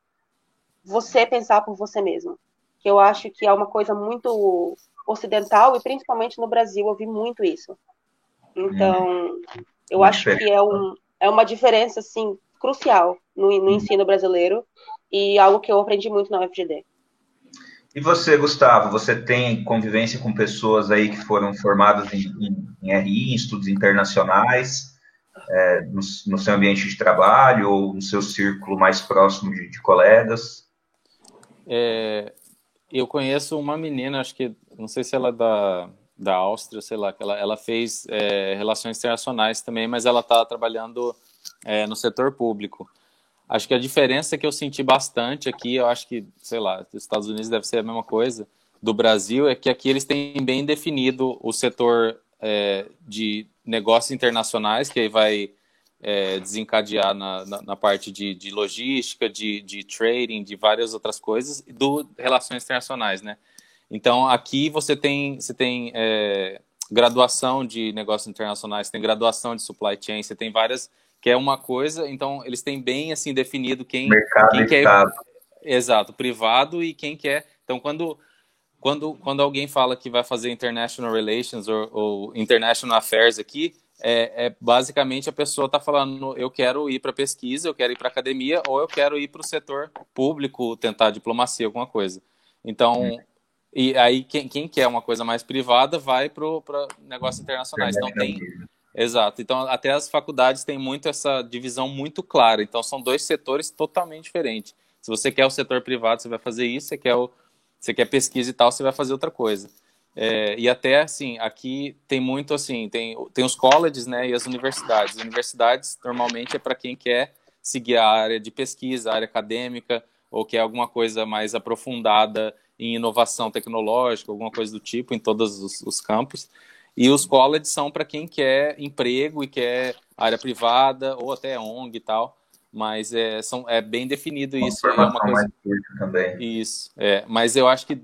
[SPEAKER 4] você pensar por você mesmo, que eu acho que é uma coisa muito ocidental e principalmente no Brasil eu vi muito isso. Então eu acho que é uma diferença assim crucial no ensino brasileiro e algo que eu aprendi muito na UFGD.
[SPEAKER 1] E você, Gustavo, você tem convivência com pessoas aí que foram formadas em RI, em estudos internacionais, no seu ambiente de trabalho ou no seu círculo mais próximo de colegas?
[SPEAKER 3] Eu conheço uma menina, acho que, não sei se ela é da Áustria, sei lá, que ela fez relações internacionais também, mas ela está trabalhando no setor público. Acho que a diferença que eu senti bastante aqui, eu acho que, sei lá, dos Estados Unidos deve ser a mesma coisa, do Brasil, é que aqui eles têm bem definido o setor de negócios internacionais, que aí vai desencadear na parte de logística, de trading, de várias outras coisas, e do relações internacionais, né? Então, aqui você tem graduação de negócios internacionais, tem graduação de supply chain, você tem várias, que é uma coisa, então eles têm bem assim definido quem quer, exato, privado e quem quer. Então, quando alguém fala que vai fazer International Relations ou International Affairs aqui, basicamente a pessoa está falando, eu quero ir para pesquisa, eu quero ir para academia, ou eu quero ir para o setor público, tentar diplomacia, alguma coisa. Então, e aí quem quer uma coisa mais privada vai para negócios internacionais. Então exato. Então, até as faculdades têm muito essa divisão muito clara. Então, são dois setores totalmente diferentes. Se você quer o setor privado, você vai fazer isso, você quer pesquisa e tal, você vai fazer outra coisa. E até, assim, aqui tem muito, assim, tem os colleges, né, e as universidades. As universidades, normalmente, é para quem quer seguir a área de pesquisa, a área acadêmica, ou quer alguma coisa mais aprofundada em inovação tecnológica, alguma coisa do tipo, em todos os campos. E os colleges são para quem quer emprego e quer área privada, ou até ONG e tal. Mas é bem definido isso. É uma coisa mais curta também. Isso. Mas eu acho que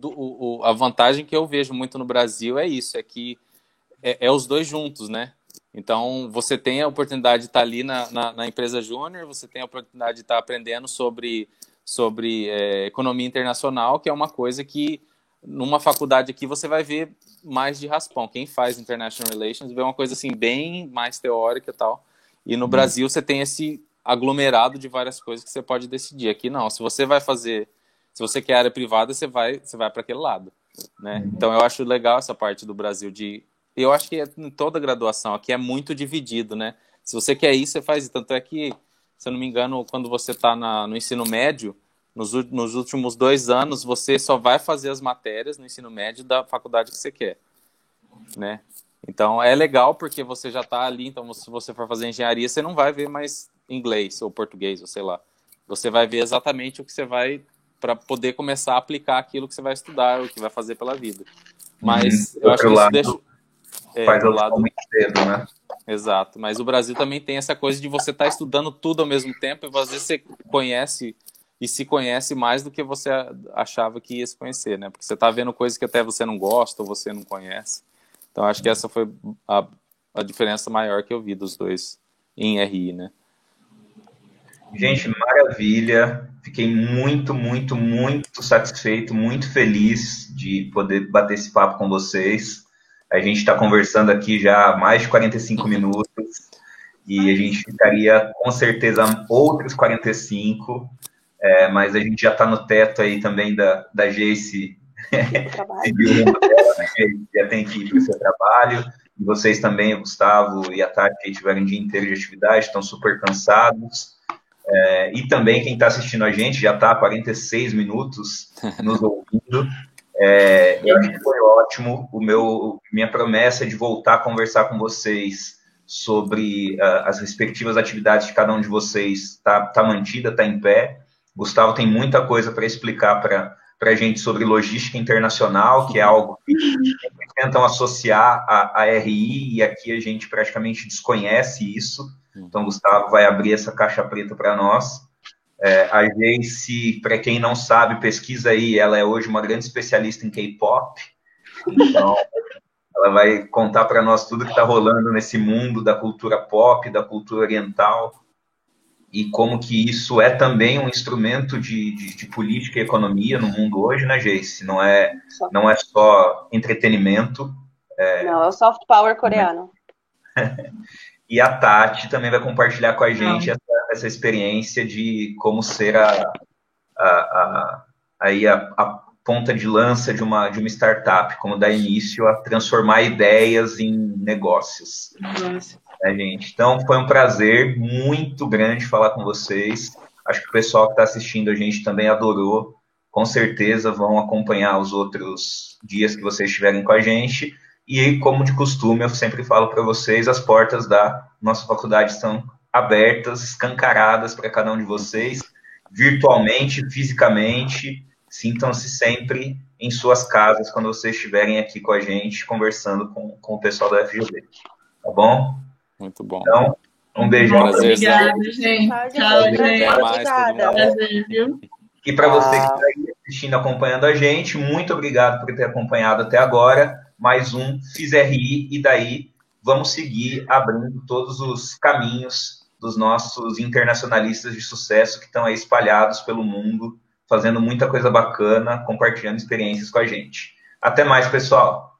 [SPEAKER 3] a vantagem que eu vejo muito no Brasil é isso, é que é os dois juntos, né? Então, você tem a oportunidade de estar ali na empresa júnior, você tem a oportunidade de estar aprendendo sobre economia internacional, que é uma coisa que numa faculdade aqui você vai ver mais de raspão. Quem faz International Relations vê uma coisa assim bem mais teórica e tal. E no Brasil você tem esse aglomerado de várias coisas que você pode decidir. Aqui não, se você quer área privada, você vai para aquele lado, né? Então eu acho legal essa parte do Brasil eu acho que em toda graduação aqui é muito dividido, né? Se você quer isso, você faz isso. Tanto é que, se eu não me engano, quando você está no ensino médio, nos últimos 2 anos, você só vai fazer as matérias no ensino médio da faculdade que você quer, né? Então é legal porque você já está ali, então se você for fazer engenharia, você não vai ver mais inglês ou português, ou sei lá. Você vai ver exatamente o que você vai, para poder começar a aplicar aquilo que você vai estudar, o que vai fazer pela vida. Mas eu acho que isso deixa...
[SPEAKER 1] faz outro lado muito cedo, né?
[SPEAKER 3] Exato, mas o Brasil também tem essa coisa de você estar estudando tudo ao mesmo tempo e às vezes você conhece e se conhece mais do que você achava que ia se conhecer, né? Porque você está vendo coisas que até você não gosta ou você não conhece. Então, acho que essa foi a diferença maior que eu vi dos dois em RI, né?
[SPEAKER 1] Gente, maravilha. Fiquei muito, muito, muito satisfeito, muito feliz de poder bater esse papo com vocês. A gente está conversando aqui já há mais de 45 minutos e a gente ficaria, com certeza, outros 45, mas a gente já está no teto aí também da Geice. Já tem que ir para o seu trabalho. E vocês também, o Gustavo e a Tati, que tiveram um dia inteiro de atividade, estão super cansados. E também quem está assistindo a gente já está há 46 minutos nos ouvindo. Eu acho que foi ótimo. Minha promessa é de voltar a conversar com vocês sobre as respectivas atividades de cada um de vocês. Está mantida, está em pé. Gustavo tem muita coisa para explicar para a gente sobre logística internacional, que é algo que tentam associar a RI, e aqui a gente praticamente desconhece isso. Então, Gustavo vai abrir essa caixa preta para nós. A Geice, para quem não sabe, pesquisa aí, ela é hoje uma grande especialista em K-pop. Então, ela vai contar para nós tudo que está rolando nesse mundo da cultura pop, da cultura oriental, e como que isso é também um instrumento de política e economia no mundo hoje, né, Geice? Não é só entretenimento.
[SPEAKER 4] Não, é o soft power coreano.
[SPEAKER 1] E a Tati também vai compartilhar com a gente essa experiência de como ser a ponta de lança de uma startup, como dar início a transformar ideias em negócios. Né, gente? Então, foi um prazer muito grande falar com vocês. Acho que o pessoal que está assistindo a gente também adorou. Com certeza vão acompanhar os outros dias que vocês estiverem com a gente. E, como de costume, eu sempre falo para vocês, as portas da nossa faculdade estão abertas, escancaradas para cada um de vocês, virtualmente, fisicamente. Sintam-se sempre em suas casas quando vocês estiverem aqui com a gente, conversando com o pessoal da FGD. Tá bom?
[SPEAKER 3] Muito bom.
[SPEAKER 1] Então, um beijão.
[SPEAKER 2] Obrigada, gente. Tchau, gente.
[SPEAKER 3] Até mais, todo mundo.
[SPEAKER 2] Prazer, viu?
[SPEAKER 1] E para você que está aí assistindo, acompanhando a gente. Muito obrigado por ter acompanhado até agora. Mais um FISRI, e daí vamos seguir abrindo todos os caminhos dos nossos internacionalistas de sucesso que estão aí espalhados pelo mundo, fazendo muita coisa bacana, compartilhando experiências com a gente. Até mais, pessoal!